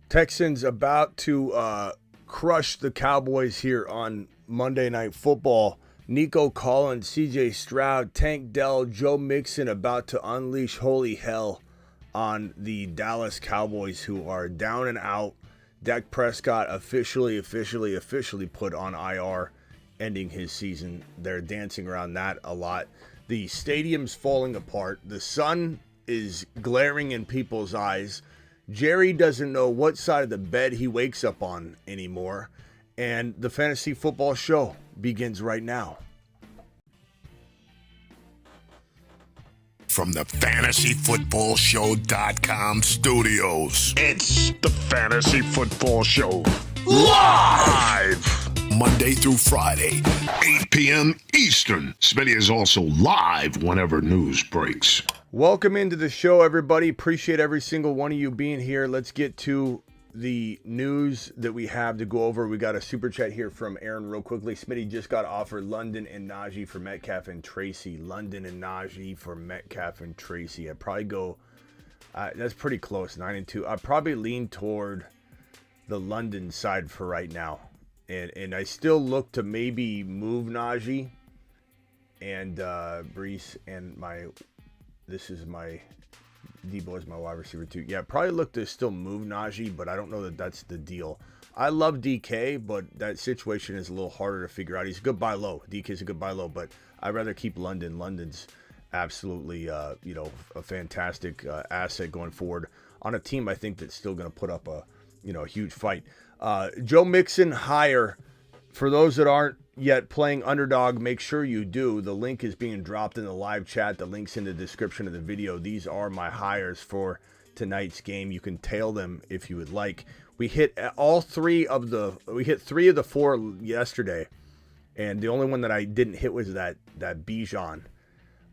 Texans about to crush the Cowboys here on Monday Night Football. Nico Collins, CJ Stroud, Tank Dell, Joe Mixon about to unleash holy hell on the Dallas Cowboys, who are down and out. Dak Prescott officially put on IR, ending his season. They're dancing around that a lot. The stadium's falling apart. The sun is glaring in people's eyes. Jerry doesn't know what side of the bed he wakes up on anymore. And the fantasy football show begins right now. From the fantasyfootballshow.com studios, it's the Fantasy Football Show live Monday through Friday, 8 p.m. Eastern. Smitty is also live whenever news breaks. Welcome into the show, everybody. Appreciate every single one of you being here. Let's get to the news that we have to go over. We got a super chat here from Aaron real quickly. Smitty just got offered London and Najee for Metcalf and Tracy. London and Najee for Metcalf and Tracy. I'd probably go, that's pretty close, 9-2. I'd probably lean toward the London side for right now. And I still look to maybe move Najee and Brees and this is my Debo is my wide receiver too. Yeah, probably look to still move Najee, but I don't know that that's the deal. I love DK, but that situation is a little harder to figure out. He's a good buy low. DK's a good buy low, but I'd rather keep London. London's absolutely, a fantastic asset going forward on a team I think that's still going to put up a huge fight. Joe Mixon higher. For those that aren't yet playing underdog, make sure you do. The link is being dropped in the live chat. The link's in the description of the video. These are my hires for tonight's game. You can tail them if you would like. We hit three of the four yesterday, and the only one that I didn't hit was that Bijan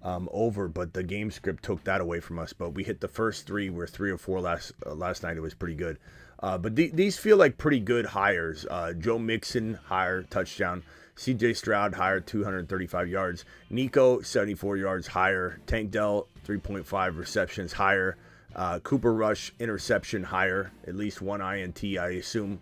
over, but the game script took that away from us. But we hit the first three. We're 3 or 4 last night. It was pretty good. But these feel like pretty good hires. Joe Mixon, higher touchdown. CJ Stroud, higher 235 yards. Nico, 74 yards, higher. Tank Dell, 3.5 receptions, higher. Cooper Rush, interception, higher. At least one INT, I assume.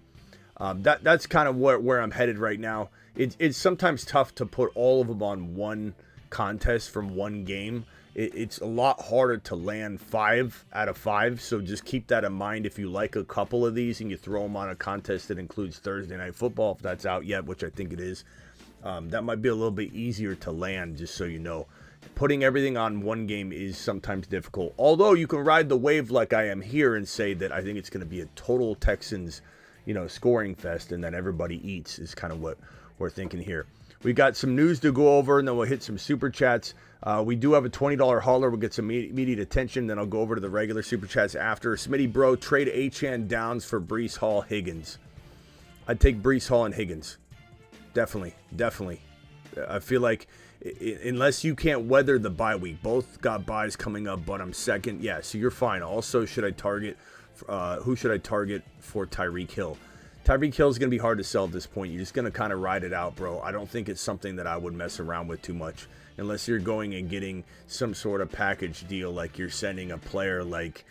That's kind of where I'm headed right now. It's sometimes tough to put all of them on one contest from one game. It's a lot harder to land 5 out of 5, so just keep that in mind. If you like a couple of these and you throw them on a contest that includes Thursday Night Football, if that's out yet, which I think it is, that might be a little bit easier to land, just so you know. Putting everything on one game is sometimes difficult, although you can ride the wave like I am here and say that I think it's going to be a total Texans, scoring fest, and then everybody eats is kind of what we're thinking here. We got some news to go over, and then we'll hit some super chats. We do have a $20 hauler. We'll get some immediate attention. Then I'll go over to the regular super chats after. Smitty, bro, trade Achane Downs for Brees Hall Higgins. I'd take Brees Hall and Higgins. Definitely. I feel like unless you can't weather the bye week, both got buys coming up, but I'm second. Yeah, so you're fine. Also, should I target? Who should I target for Tyreek Hill? Tyreek Hill is going to be hard to sell at this point. You're just going to kind of ride it out, bro. I don't think it's something that I would mess around with too much unless you're going and getting some sort of package deal, like you're sending a player like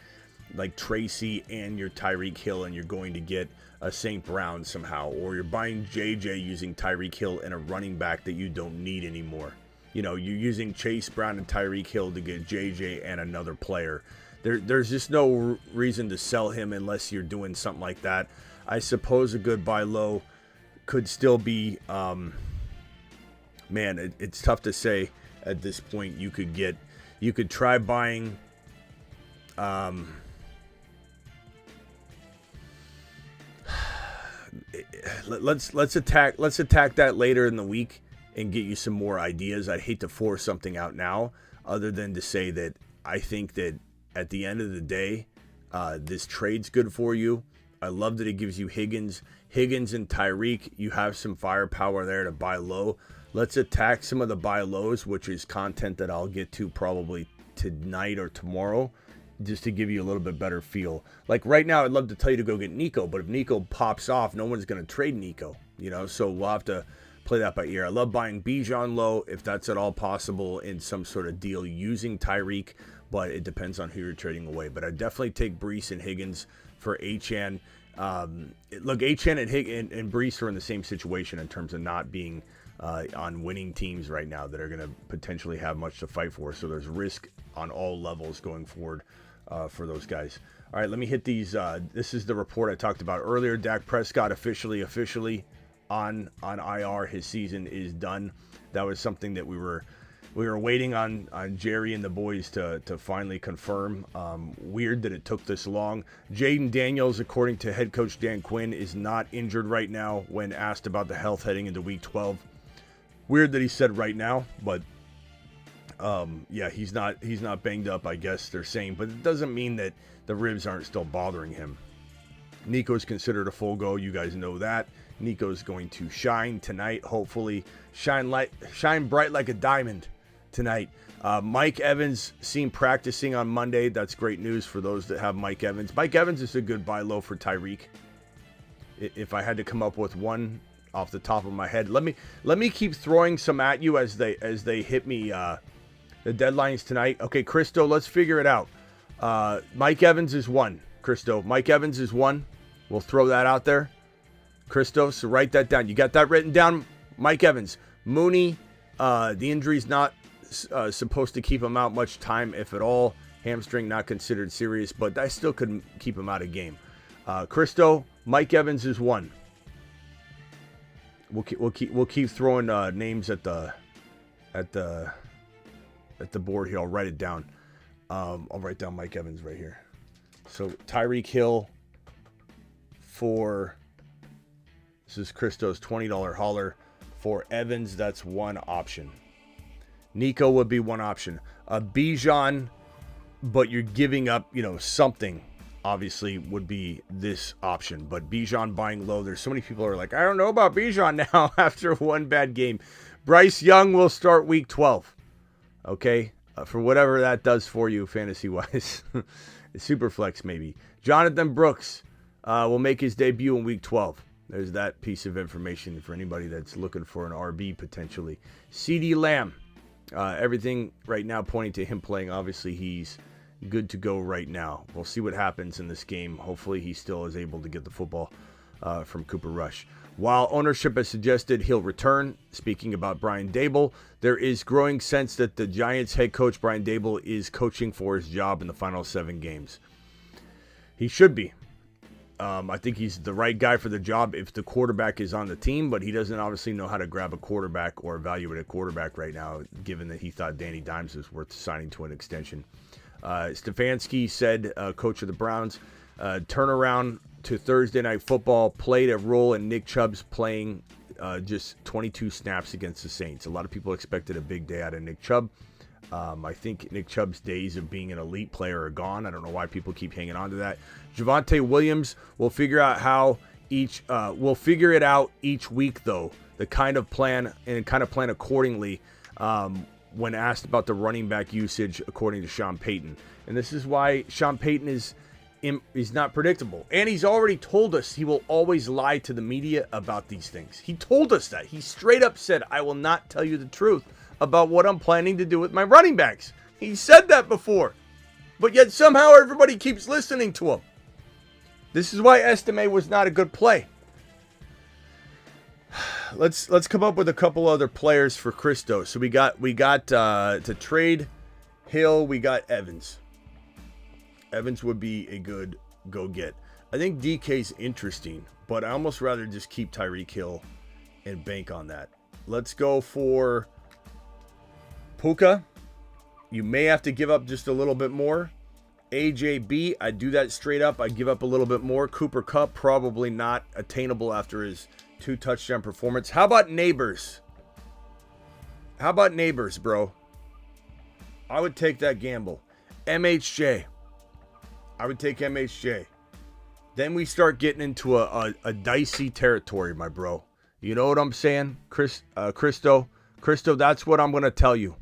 Tracy and your Tyreek Hill, and you're going to get a St. Brown somehow, or you're buying JJ using Tyreek Hill and a running back that you don't need anymore. You're using Chase Brown and Tyreek Hill to get JJ and another player. There's just no reason to sell him unless you're doing something like that. I suppose a good buy low could still be, it's tough to say at this point. You could try buying, let's attack that later in the week and get you some more ideas. I'd hate to force something out now, other than to say that I think that at the end of the day, this trade's good for you. I love that it gives you Higgins and Tyreek. You have some firepower there to buy low. Let's attack some of the buy lows, which is content that I'll get to probably tonight or tomorrow, just to give you a little bit better feel. Like right now, I'd love to tell you to go get Nico, but if Nico pops off, no one's going to trade Nico, so we'll have to play that by ear. I love buying Bijan low if that's at all possible in some sort of deal using Tyreek, but it depends on who you're trading away. But I definitely take Brees and Higgins for Achane. Look, Achane and Brees are in the same situation in terms of not being on winning teams right now that are going to potentially have much to fight for. So there's risk on all levels going forward for those guys. All right, let me hit these. This is the report I talked about earlier. Dak Prescott officially on IR. His season is done. That was something that we were waiting on Jerry and the boys to finally confirm. Weird that it took this long. Jaden Daniels, according to head coach Dan Quinn, is not injured right now when asked about the health heading into week 12. Weird that he said right now, but yeah, he's not banged up, I guess they're saying, but it doesn't mean that the ribs aren't still bothering him. Nico's considered a full go. You guys know that. Nico's going to shine tonight, hopefully. Shine bright like a diamond tonight. Mike Evans seen practicing on Monday. That's great news for those that have Mike Evans. Mike Evans is a good buy low for Tyreek. If I had to come up with one off the top of my head, let me keep throwing some at you as they hit me. The deadlines tonight. Okay, Christo, let's figure it out. Mike Evans is one. Christo, Mike Evans is one. We'll throw that out there. Christo, so write that down. You got that written down? Mike Evans. Mooney, the injury's not supposed to keep him out much time, if at all. Hamstring not considered serious, but I still could keep him out of game. Christo, Mike Evans is one. We'll keep throwing names at the board here. I'll write it down. I'll write down Mike Evans right here. So Tyreek Hill for, this is Christo's $20 hauler. For Evans, that's one option. Nico would be one option. Bijan, but you're giving up, something, obviously, would be this option. But Bijan buying low, there's so many people who are like, I don't know about Bijan now after one bad game. Bryce Young will start week 12. Okay? For whatever that does for you fantasy-wise. Superflex, maybe. Jonathan Brooks will make his debut in week 12. There's that piece of information for anybody that's looking for an RB potentially. CeeDee Lamb. Everything right now pointing to him playing. Obviously, he's good to go right now. We'll see what happens in this game. Hopefully, he still is able to get the football from Cooper Rush. While ownership has suggested he'll return, speaking about Brian Daboll, there is growing sense that the Giants head coach Brian Daboll is coaching for his job in the final 7 games. He should be. I think he's the right guy for the job if the quarterback is on the team, but he doesn't obviously know how to grab a quarterback or evaluate a quarterback right now, given that he thought Danny Dimes was worth signing to an extension. Stefanski said, coach of the Browns, turnaround to Thursday Night Football played a role in Nick Chubb's playing just 22 snaps against the Saints. A lot of people expected a big day out of Nick Chubb. I think Nick Chubb's days of being an elite player are gone. I don't know why people keep hanging on to that. Javonte Williams will figure it out each week, though. The kind of plan accordingly when asked about the running back usage, according to Sean Payton. And this is why Sean Payton is not predictable. And he's already told us he will always lie to the media about these things. He told us that. He straight up said, I will not tell you the truth about what I'm planning to do with my running backs. He said that before. But yet somehow everybody keeps listening to him. This is why Estime was not a good play. Let's come up with a couple other players for Christo. So we got to trade Hill, we got Evans. Evans would be a good go get. I think DK's interesting, but I almost rather just keep Tyreek Hill and bank on that. Let's go for Puka. You may have to give up just a little bit more. AJB, I do that straight up. I give up a little bit more. Cooper Kupp, probably not attainable after his 2 touchdown performance. How about Neighbors? Bro? I would take that gamble. MHJ. I would take MHJ. Then we start getting into a dicey territory, my bro. You know what I'm saying? Christo, that's what I'm going to tell you.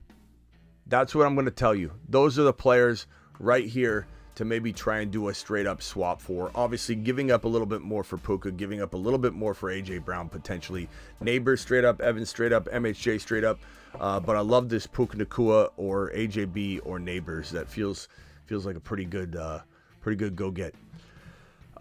Those are the players right here to maybe try and do a straight up swap for. Obviously, giving up a little bit more for Puka, giving up a little bit more for AJ Brown potentially. Neighbors straight up, Evans straight up, MHJ straight up. But I love this Puka Nacua or AJB or Neighbors. That feels like a pretty good go get.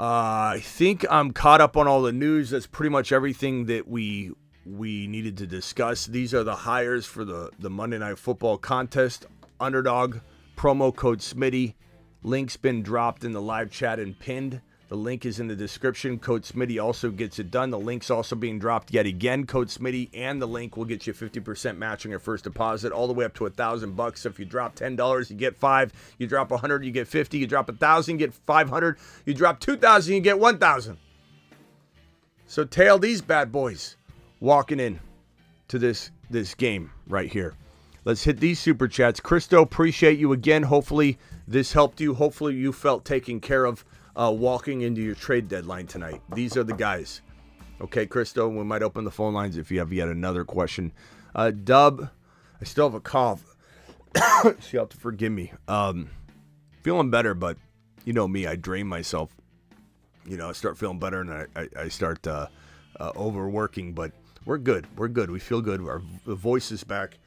I think I'm caught up on all the news. That's pretty much everything that we needed to discuss. These are the hires for the Monday Night Football contest. Underdog, promo code Smitty. Link's been dropped in the live chat and pinned. The link is in the description. Code Smitty also gets it done. The link's also being dropped yet again. Code Smitty and the link will get you 50% match on your first deposit, all the way up to $1,000. So if you drop $10, you get $5. You drop $100, you get $50. You drop $1,000, you get $500. You drop $2,000, you get $1,000. So tail these bad boys walking in to this game right here. Let's hit these super chats. Christo, appreciate you again. Hopefully this helped you. Hopefully you felt taken care of walking into your trade deadline tonight. These are the guys. Okay, Christo, we might open the phone lines if you have yet another question. Dub, I still have a cough. So you'll have to forgive me. Feeling better, but you know me, I drain myself. I start feeling better and I start overworking, but we're good. We're good. We feel good. Our voice is back.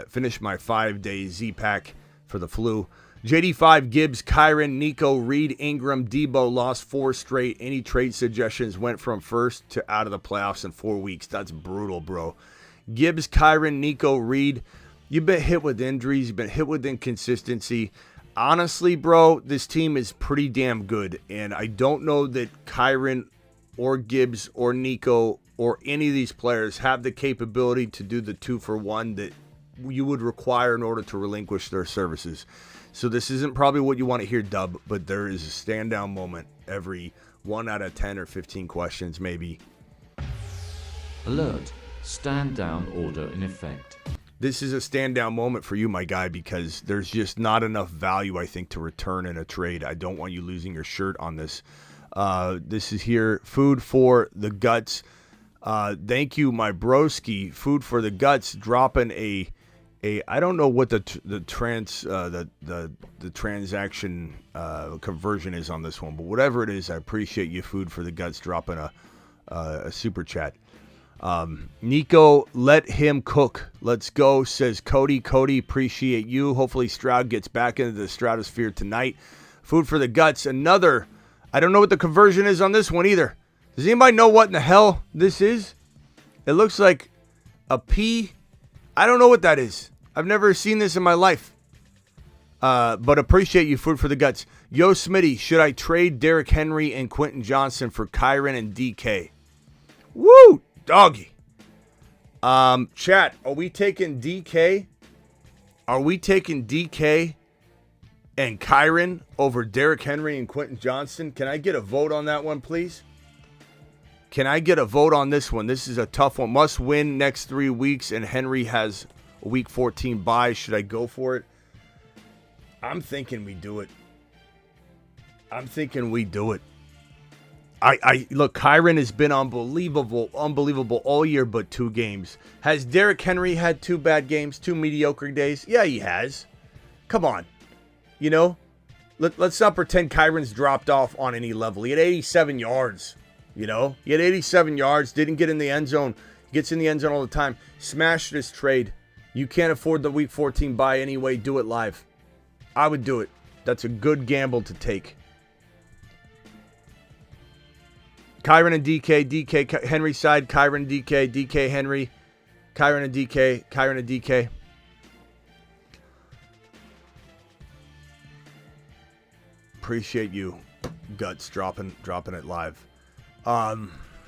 Finished my 5-day Z-Pack for the flu. JD5, Gibbs, Kyren, Nico, Reed, Ingram, Debo lost 4 straight. Any trade suggestions went from first to out of the playoffs in 4 weeks. That's brutal, bro. Gibbs, Kyren, Nico, Reed, you've been hit with injuries. You've been hit with inconsistency. Honestly, bro, this team is pretty damn good. And I don't know that Kyren or Gibbs or Nico or any of these players have the capability to do the 2-for-1 that you would require in order to relinquish their services. So this isn't probably what you want to hear, Dub, but there is a stand-down moment every 1 out of 10 or 15 questions, maybe. Alert. Stand-down order in effect. This is a stand-down moment for you, my guy, because there's just not enough value, I think, to return in a trade. I don't want you losing your shirt on this. This is here. Food for the Guts. Thank you, my broski. Food for the Guts dropping a I don't know what the transaction conversion is on this one, but whatever it is, I appreciate you, Food for the Guts, dropping a super chat. Nico, let him cook. Let's go, says Cody. Cody, appreciate you. Hopefully Stroud gets back into the stratosphere tonight. Food for the Guts, another. I don't know what the conversion is on this one either. Does anybody know what in the hell this is? It looks like a P. I don't know what that is. I've never seen this in my life. But appreciate you, Food for the Guts. Yo, Smitty, should I trade Derrick Henry and Quentin Johnson for Kyren and DK? Woo, doggy. Chat, are we taking DK? Are we taking DK and Kyren over Derrick Henry and Quentin Johnson? Can I get a vote on that one, please? Can I get a vote on this one? This is a tough one. Must win next 3 weeks, and Henry has a week 14 bye. Should I go for it? I'm thinking we do it. I look, Kyren has been unbelievable all year, but 2 games. Has Derrick Henry had 2 bad games, 2 mediocre days? Yeah, he has. Come on. Let's not pretend Kyren's dropped off on any level. He had 87 yards. He had 87 yards, didn't get in the end zone. He gets in the end zone all the time. Smash this trade. You can't afford the week 14 bye anyway. Do it live. I would do it. That's a good gamble to take. Kyren and DK. DK, Henry side. Kyren, DK. DK, Henry. Kyren and DK. Kyren and DK. Appreciate you, Guts, dropping it live.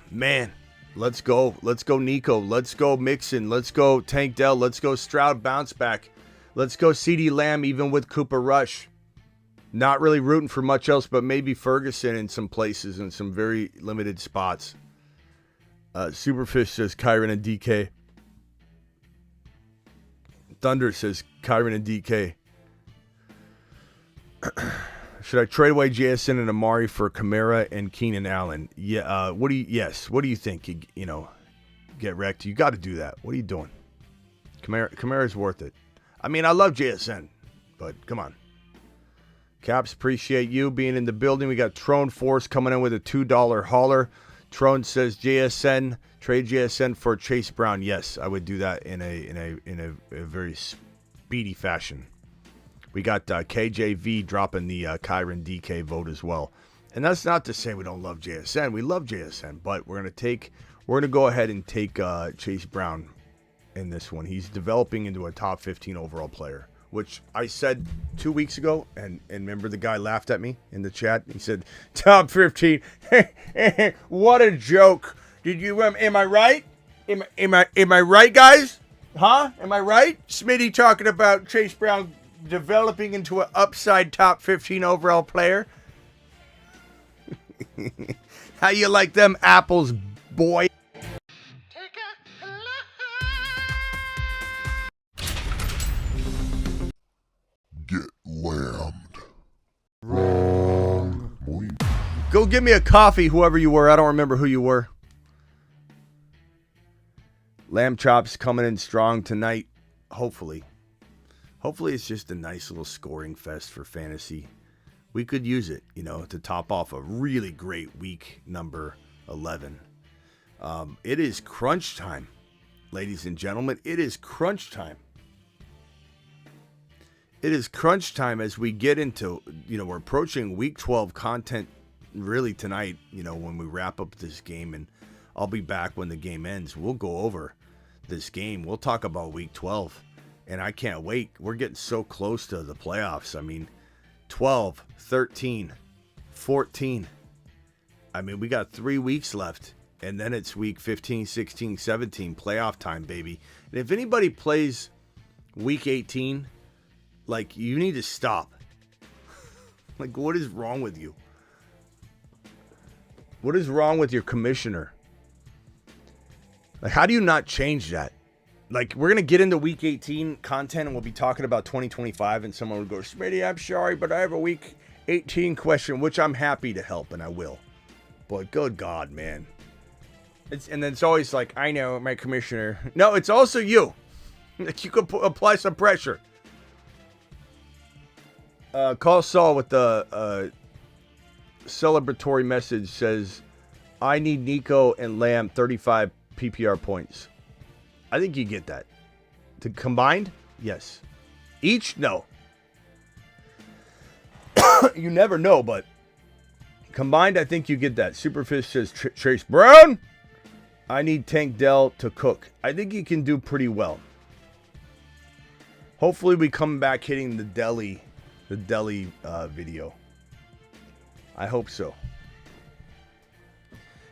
Man, let's go. Let's go, Nico. Let's go, Mixon. Let's go, Tank Dell. Let's go, Stroud bounce back. Let's go, CeeDee Lamb, even with Cooper Rush. Not really rooting for much else, but maybe Ferguson in some places in some very limited spots. Superfish says Kyren and DK. Thunder says Kyren and DK. Should I trade away JSN and Amari for Kamara and Keenan Allen? Yeah. What do you think? Get wrecked. You got to do that. What are you doing? Kamara's worth it. I mean, I love JSN, but come on. Caps, appreciate you being in the building. We got Trone Force coming in with a $2 hauler. Trone says JSN, trade JSN for Chase Brown. Yes, I would do that in a very speedy fashion. We got KJV dropping the Kyren DK vote as well. And that's not to say we don't love JSN. We love JSN, but we're gonna go ahead and take Chase Brown in this one. He's developing into a top 15 overall player, which I said 2 weeks ago, and remember the guy laughed at me in the chat. He said, top 15. What a joke. Did you am I right? Am I right, guys? Huh? Am I right? Smitty talking about Chase Brown developing into an upside top 15 overall player. How you like them apples, boy? Get lammed. Wrong. Go get me a coffee, whoever you were. I don't remember who you were. Lamb chops coming in strong tonight. Hopefully it's just a nice little scoring fest for fantasy. We could use it, to top off a really great week number 11. It is crunch time, ladies and gentlemen. It is crunch time. It is crunch time as we get into, we're approaching week 12 content really tonight, when we wrap up this game, and I'll be back when the game ends. We'll go over this game. We'll talk about week 12, and I can't wait. We're getting so close to the playoffs. 12, 13, 14. We got 3 weeks left, and then it's week 15, 16, 17, playoff time, baby. And if anybody plays week 18, you need to stop. What is wrong with you? What is wrong with your commissioner? How do you not change that? We're going to get into week 18 content, and we'll be talking about 2025, and someone will go, Smitty, I'm sorry, but I have a week 18 question, which I'm happy to help, and I will. But good God, man. And then it's always I know, my commissioner. No, it's also you. You could apply some pressure. Call Saul with the celebratory message says, I need Nico and Lamb 35 PPR points. I think you get that. Combined? Yes. Each? No. You never know, but combined, I think you get that. Superfish says, Chase Brown, I need Tank Dell to cook. I think he can do pretty well. Hopefully we come back hitting the deli video. I hope so.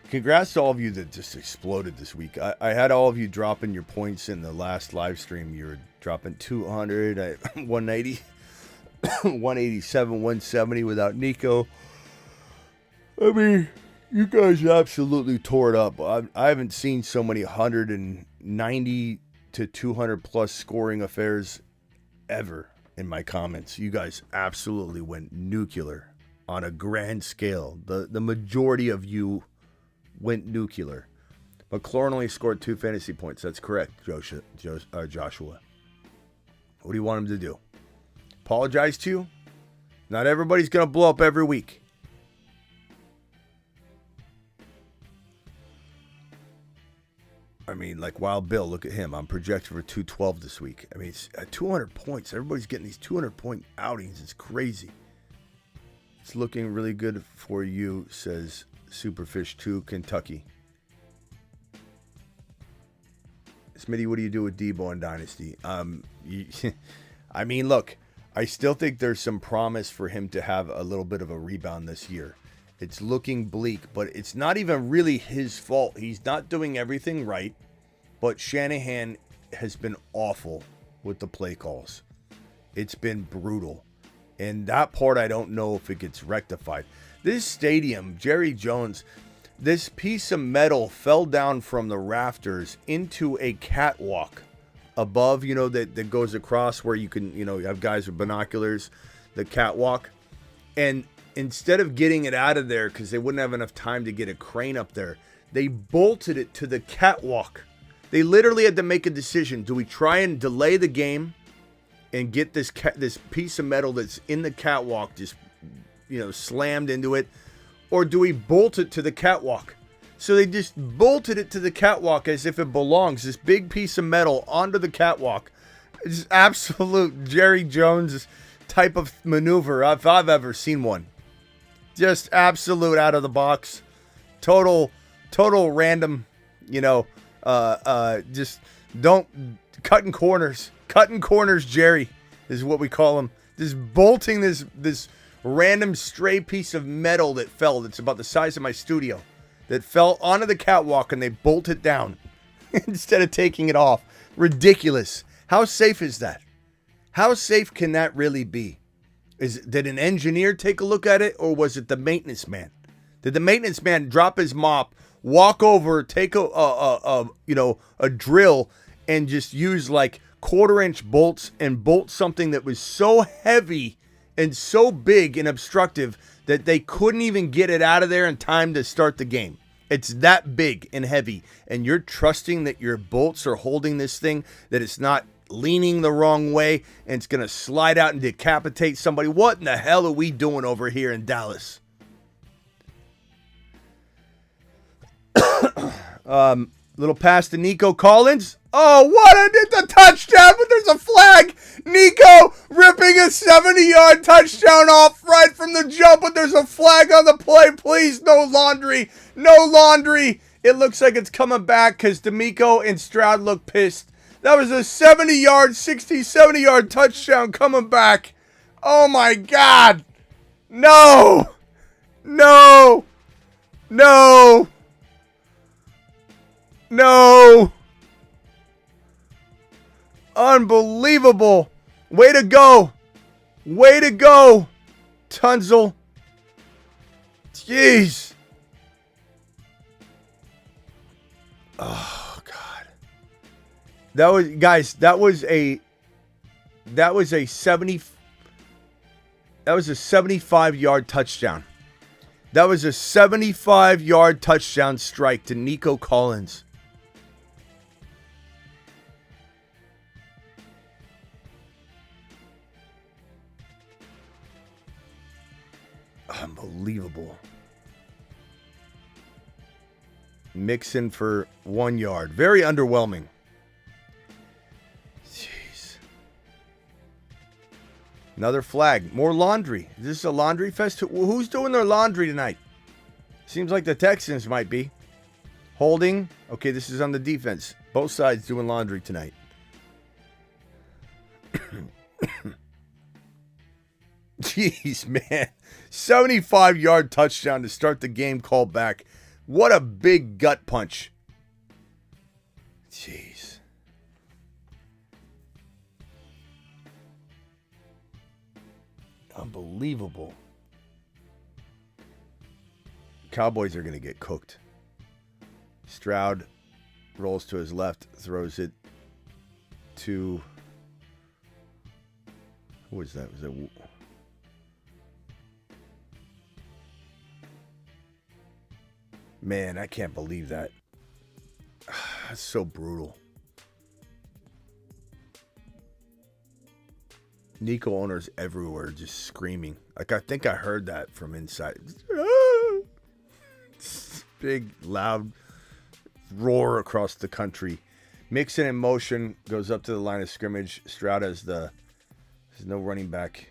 Congrats to all of you that just exploded this week. I had all of you dropping your points in the last live stream. You were dropping 200, 180, 187, 170 without Nico. You guys absolutely tore it up. I haven't seen so many 190 to 200 plus scoring affairs ever in my comments. You guys absolutely went nuclear on a grand scale. The majority of you went nuclear. McLaurin only scored 2 fantasy points. That's correct, Joshua. What do you want him to do? Apologize to you? Not everybody's going to blow up every week. Wild Bill, look at him. I'm projected for 212 this week. It's 200 points. Everybody's getting these 200-point outings. It's crazy. It's looking really good for you, says Superfish 2, Kentucky. Smitty, what do you do with Debo and Dynasty? Look, I still think there's some promise for him to have a little bit of a rebound this year. It's looking bleak, but it's not even really his fault. He's not doing everything right, but Shanahan has been awful with the play calls. It's been brutal. And that part, I don't know if it gets rectified. This stadium, Jerry Jones, this piece of metal fell down from the rafters into a catwalk above, that goes across where you can, have guys with binoculars, the catwalk. And instead of getting it out of there because they wouldn't have enough time to get a crane up there, they bolted it to the catwalk. They literally had to make a decision. Do we try and delay the game and get this piece of metal that's in the catwalk just, slammed into it? Or do we bolt it to the catwalk? So they just bolted it to the catwalk as if it belongs. This big piece of metal onto the catwalk. It's absolute Jerry Jones type of maneuver if I've ever seen one. Just absolute out of the box. Total random, just don't cutting corners. Cutting corners, Jerry, is what we call him. Just bolting this random stray piece of metal that fell, that's about the size of my studio, that fell onto the catwalk, and they bolt it down instead of taking it off. Ridiculous. How safe is that? How safe can that really be? Did an engineer take a look at it, or was it the maintenance man? Did the maintenance man drop his mop, walk over, take a drill, and just use like 1/4-inch bolts and bolt something that was so heavy and so big and obstructive that they couldn't even get it out of there in time to start the game? It's that big and heavy, and you're trusting that your bolts are holding this thing, that it's not leaning the wrong way and it's going to slide out and decapitate somebody. What in the hell are we doing over here in Dallas? Little pass to Nico Collins. Oh, what? I did the touchdown, but there's a flag. Nico ripping a 70-yard touchdown off right from the jump, but there's a flag on the play. Please, no laundry. No laundry. It looks like it's coming back because D'Amico and Stroud look pissed. That was a 70-yard touchdown coming back. Oh, my God. No. No. No. No. Unbelievable. Way to go. Way to go, Tunzel. Jeez. Oh, God. That was, guys, that was a 75-yard touchdown. That was a 75-yard touchdown strike to Nico Collins. Unbelievable. Mixon for 1 yard. Very underwhelming. Jeez. Another flag. More laundry. Is this a laundry fest? Who's doing their laundry tonight? Seems like the Texans might be. Holding. Okay, this is on the defense. Both sides doing laundry tonight. Jeez, man. 75-yard touchdown to start the game, called back. What a big gut punch. Jeez. Unbelievable. Cowboys are going to get cooked. Stroud rolls to his left, throws it to... Who was that? Was it... Man, I can't believe that. That's so brutal. Nico owners everywhere just screaming. Like, I think I heard that from inside. Big, loud roar across the country. Mixon in motion, goes up to the line of scrimmage. Stroud has there's no running back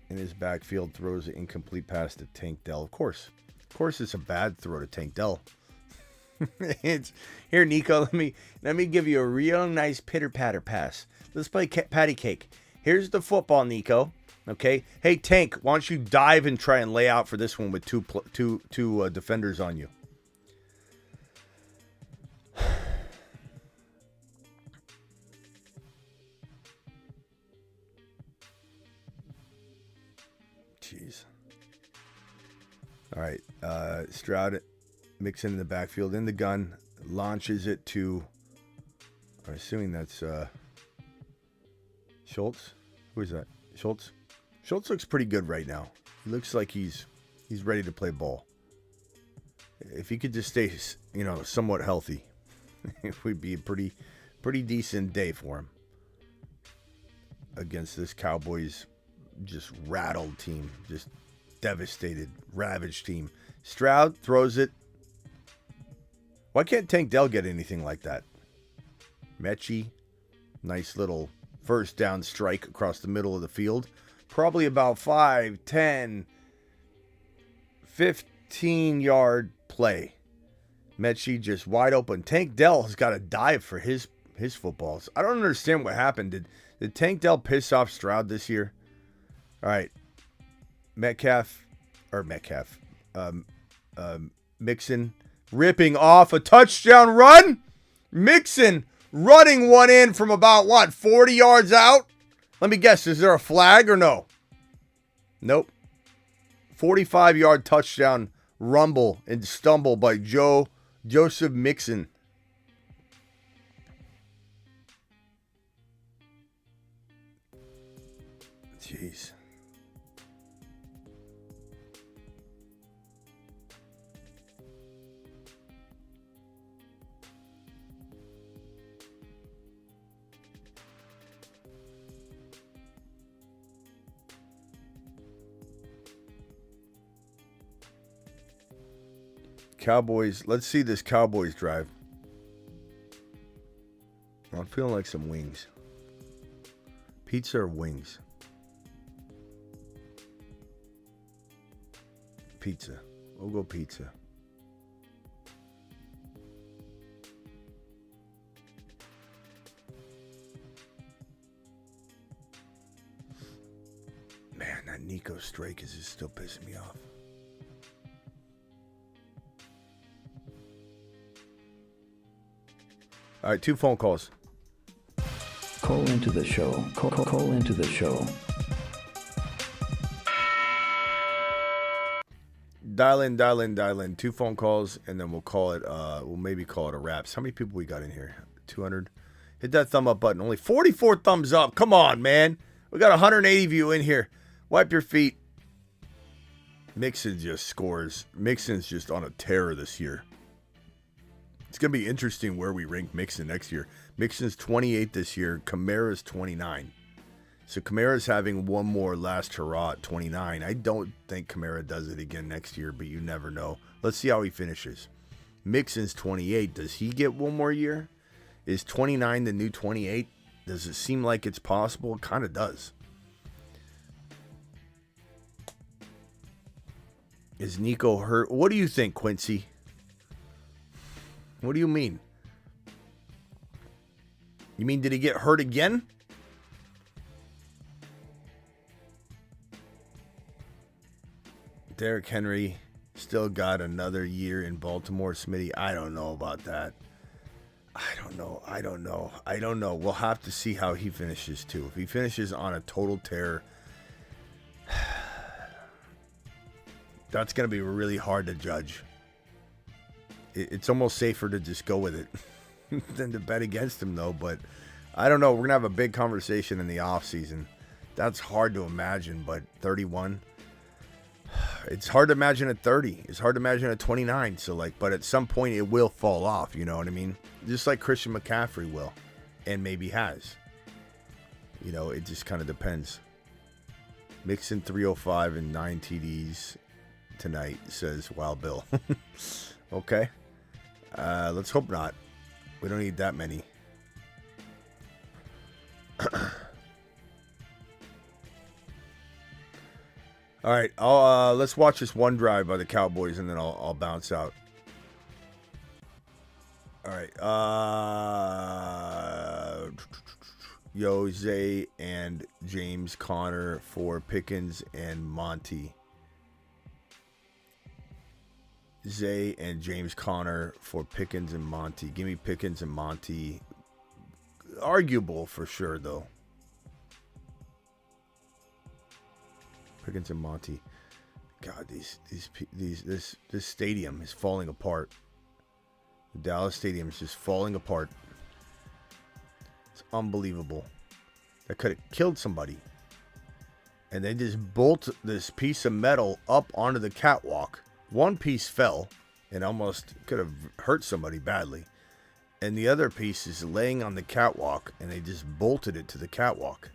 in his backfield. Throws an incomplete pass to Tank Dell. Of course, it's a bad throw to Tank Dell. It's here, Nico. Let me give you a real nice pitter patter pass. Let's play patty cake. Here's the football, Nico. Okay. Hey, Tank, why don't you dive and try and lay out for this one with two defenders on you? Jeez. All right. Stroud, Mixon in the backfield, in the gun, launches it to, I'm assuming that's Schultz. Who is that? Schultz? Schultz looks pretty good right now. He looks like he's ready to play ball. If he could just stay, somewhat healthy, it would be a pretty decent day for him against this Cowboys just rattled team, just devastated, ravaged team. Stroud throws it. Why can't Tank Dell get anything like that? Mechie, nice little first down strike across the middle of the field. Probably about 5, 10, 15-yard play. Mechie just wide open. Tank Dell has got to dive for his footballs. I don't understand what happened. Did Tank Dell piss off Stroud this year? All right. Mixon ripping off a touchdown run. Mixon running one in from about, 40 yards out? Let me guess, is there a flag or no? Nope. 45-yard touchdown rumble and stumble by Joseph Mixon. Jeez. Cowboys, let's see this Cowboys drive. I'm feeling like some wings. Pizza or wings? Pizza. We'll go pizza. Man, that Nico Strake is just still pissing me off. All right, 2 phone calls. Call into the show. Call into the show. Dial in. 2 phone calls, and then we'll call it. We'll maybe call it a wraps. How many people we got in here? 200. Hit that thumb up button. Only 44 thumbs up. Come on, man. We got 180 of you in here. Wipe your feet. Mixon just scores. Mixon's just on a tear this year. It's going to be interesting where we rank Mixon next year. Mixon's 28 this year. Kamara's 29. So Kamara's having one more last hurrah at 29. I don't think Kamara does it again next year, but you never know. Let's see how he finishes. Mixon's 28. Does he get one more year? Is 29 the new 28? Does it seem like it's possible? It kind of does. Is Nico hurt? What do you think, Quincy? What do you mean? You mean, did he get hurt again? Derrick Henry still got another year in Baltimore. Smitty, I don't know about that. I don't know. We'll have to see how he finishes, too. If he finishes on a total tear, that's going to be really hard to judge. It's almost safer to just go with it than to bet against him, though. But I don't know. We're going to have a big conversation in the offseason. That's hard to imagine, but 31. It's hard to imagine at 30. It's hard to imagine at 29. So, but at some point it will fall off. You know what I mean? Just like Christian McCaffrey will, and maybe has. It just kind of depends. Mixon 305 and 9 TDs tonight, says Wild Bill. Okay. Let's hope not. We don't need that many. All right. Let's watch this one drive by the Cowboys, and then I'll bounce out. All right. Jose and James Conner for Pickens and Monty. Zay and James Conner for Pickens and Monty. Give me Pickens and Monty. Arguable for sure, though. Pickens and Monty. God, this stadium is falling apart. The Dallas Stadium is just falling apart. It's unbelievable. That could have killed somebody. And they just bolt this piece of metal up onto the catwalk. One piece fell and almost could have hurt somebody badly. And the other piece is laying on the catwalk, and they just bolted it to the catwalk.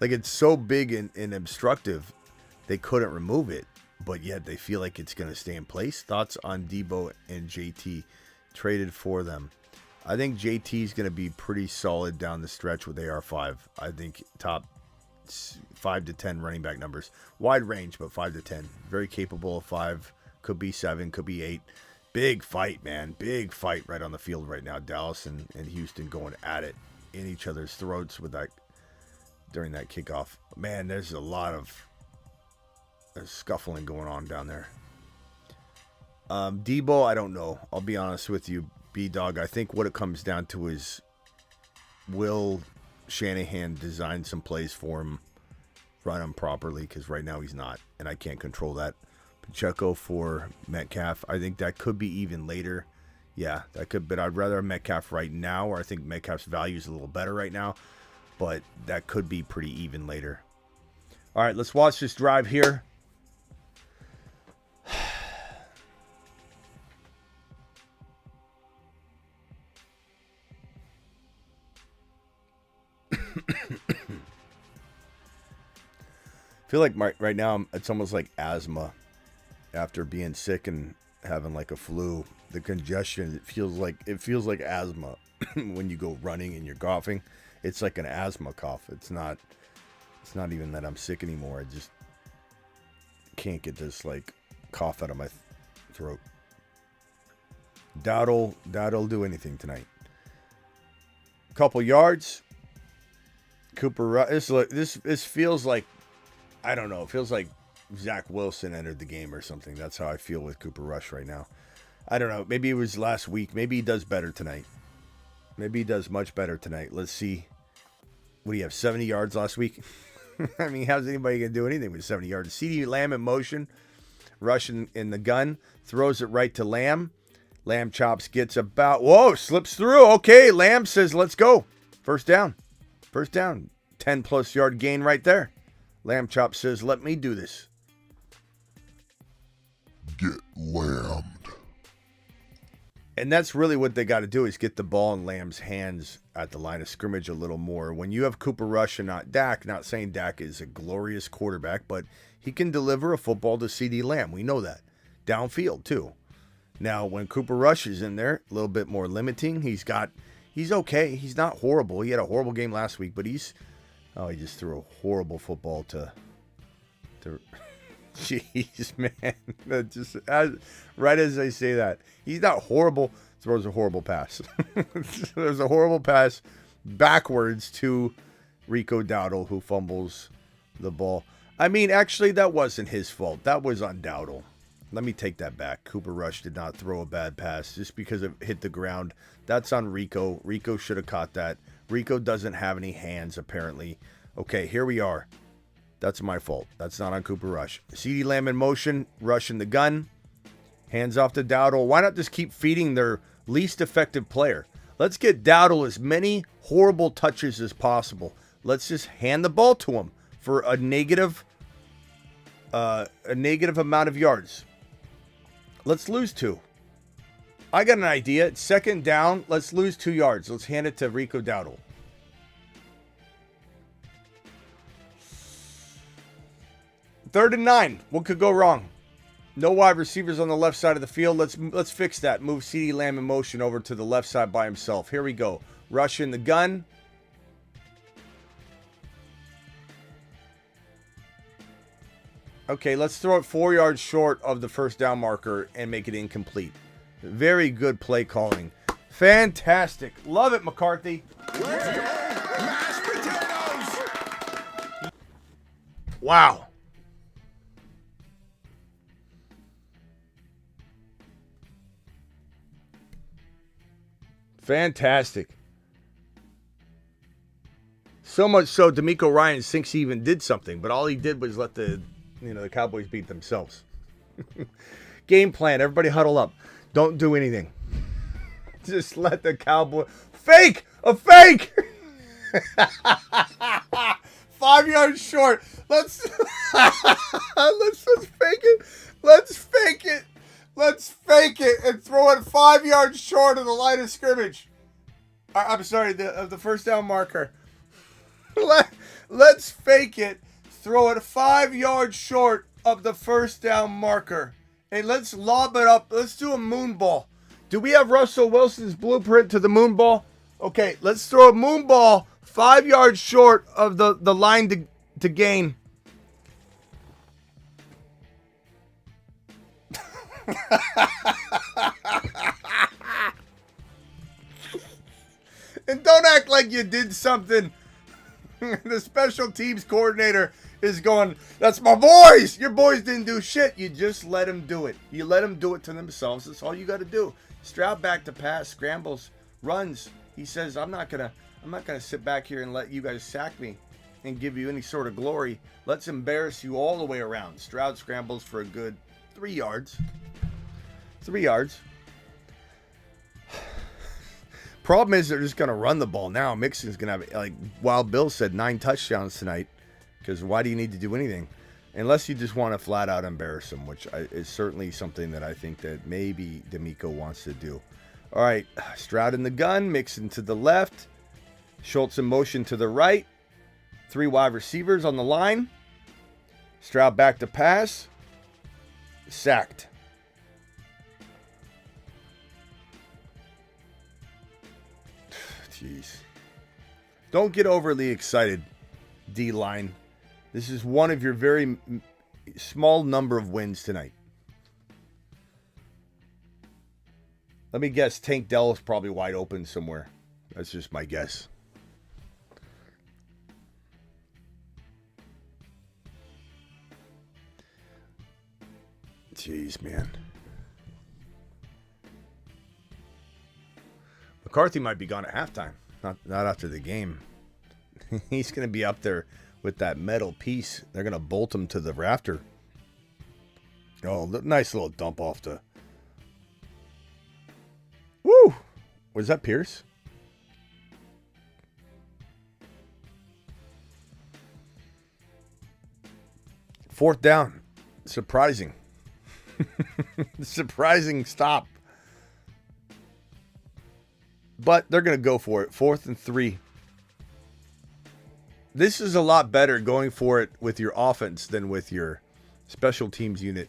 It's so big and obstructive, they couldn't remove it, but yet they feel like it's going to stay in place. Thoughts on Debo and JT traded for them? I think JT is going to be pretty solid down the stretch with AR5. I think top 5 to 10 running back numbers. Wide range, but 5 to 10. Very capable of 5. Could be 7, could be 8. Big fight, man. Big fight right on the field right now. Dallas and Houston going at it in each other's throats with that during that kickoff. Man, there's a lot of scuffling going on down there. Debo, I don't know. I'll be honest with you, B-Dog. I think what it comes down to is, will Shanahan design some plays for him, run him properly? Because right now he's not, and I can't control that. Pacheco for Metcalf. I think that could be even later. Yeah, that could, but I'd rather have Metcalf right now, or I think Metcalf's value is a little better right now, but that could be pretty even later. All right, let's watch this drive here. I feel like right now it's almost like asthma after being sick and having like a flu. The congestion, it feels like asthma when you go running and you're coughing. It's like an asthma cough. It's not even that I'm sick anymore. I just can't get this like cough out of my throat. Dowd'll do anything tonight. Couple yards. Cooper Rush. This feels like, I don't know. It feels like Zach Wilson entered the game or something. That's how I feel with Cooper Rush right now. I don't know. Maybe it was last week. Maybe he does better tonight. Maybe he does much better tonight. Let's see. What do you have? 70 yards last week? I mean, how's anybody going to do anything with 70 yards? CeeDee Lamb in motion. Rush in the gun. Throws it right to Lamb. Lamb chops, gets about. Whoa, slips through. Okay, Lamb says, let's go. First down. 10-plus yard gain right there. Lamb chop says, let me do this. Get lambed. And that's really what they got to do, is get the ball in Lamb's hands at the line of scrimmage a little more. When you have Cooper Rush and not Dak, not saying Dak is a glorious quarterback, but he can deliver a football to CeeDee Lamb. We know that. Downfield, too. Now, when Cooper Rush is in there, a little bit more limiting. He's okay. He's not horrible. He had a horrible game last week, but he just threw a horrible football to jeez, man. That just, right as I say that, he's not horrible, throws a horrible pass. There's a horrible pass backwards to Rico Dowdle, who fumbles the ball. I mean, actually, that wasn't his fault. That was on Dowdle. Let me take that back. Cooper Rush did not throw a bad pass just because it hit the ground. That's on Rico. Rico should have caught that. Rico doesn't have any hands, apparently. Okay, here we are. That's my fault. That's not on Cooper Rush. CeeDee Lamb in motion. Rush in the gun. Hands off to Dowdle. Why not just keep feeding their least effective player? Let's get Dowdle as many horrible touches as possible. Let's just hand the ball to him for a negative amount of yards. Let's lose 2. I got an idea. It's second down. Let's lose 2 yards. Let's hand it to Rico Dowdle. Third and 9. What could go wrong? No wide receivers on the left side of the field. Let's fix that. Move CeeDee Lamb in motion over to the left side by himself. Here we go. Rush in the gun. Okay, let's throw it 4 yards short of the first down marker and make it incomplete. Very good play calling. Fantastic. Love it, McCarthy. Mashed potatoes! Wow. Fantastic. So much so, D'Amico Ryans thinks he even did something, but all he did was let the Cowboys beat themselves. Game plan. Everybody huddle up. Don't do anything. Just let the Cowboy... Fake! A fake! 5 yards short. Let's just fake it. Let's fake it. Let's fake it and throw it 5 yards short of the line of scrimmage. I'm sorry, the first down marker. Let's fake it. Throw it 5 yards short of the first down marker. And let's lob it up. Let's do a moon ball. Do we have Russell Wilson's blueprint to the moon ball? Okay, let's throw a moon ball 5 yards short of the line to gain. And don't act like you did something. The special teams coordinator is going, that's my boys. Your boys didn't do shit. You just let them do it. You let them do it to themselves. That's all you got to do. Stroud back to pass, scrambles, runs. He says, I'm not gonna sit back here and let you guys sack me and give you any sort of glory. Let's embarrass you all the way around. Stroud scrambles for a good 3 yards. 3 yards. Problem is they're just going to run the ball now. Mixon's going to have, like Wild Bill said, 9 touchdowns tonight. Because why do you need to do anything? Unless you just want to flat out embarrass them, which is certainly something that I think that maybe D'Amico wants to do. All right, Stroud in the gun, Mixon to the left. Schultz in motion to the right. 3 wide receivers on the line. Stroud back to pass. Sacked. Jeez. Don't get overly excited, D-line. This is one of your very small number of wins tonight. Let me guess, Tank Dell is probably wide open somewhere. That's just my guess. Jeez, man. McCarthy might be gone at halftime. Not after the game. He's going to be up there with that metal piece. They're going to bolt him to the rafter. Oh, nice little dump off to... Woo! Was that Pierce? Fourth down. Surprising. Surprising stop. But they're going to go for it. 4th and 3. This is a lot better going for it with your offense than with your special teams unit.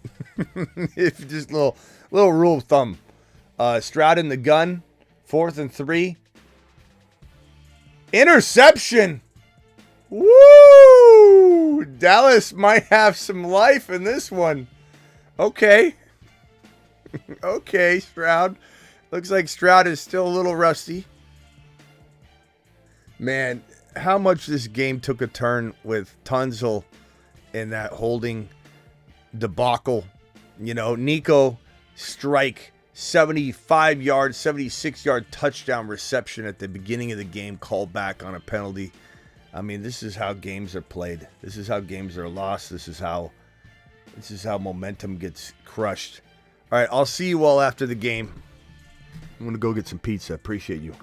If just little rule of thumb. Stroud in the gun. 4th and 3. Interception. Woo! Dallas might have some life in this one. Okay. Okay, Stroud. Looks like Stroud is still a little rusty. Man, how much this game took a turn with Tunzel and that holding debacle. You know, Nico strike 75-yard, 76-yard touchdown reception at the beginning of the game, called back on a penalty. I mean, this is how games are played. This is how games are lost. This is how momentum gets crushed. All right, I'll see you all after the game. I'm going to go get some pizza. Appreciate you.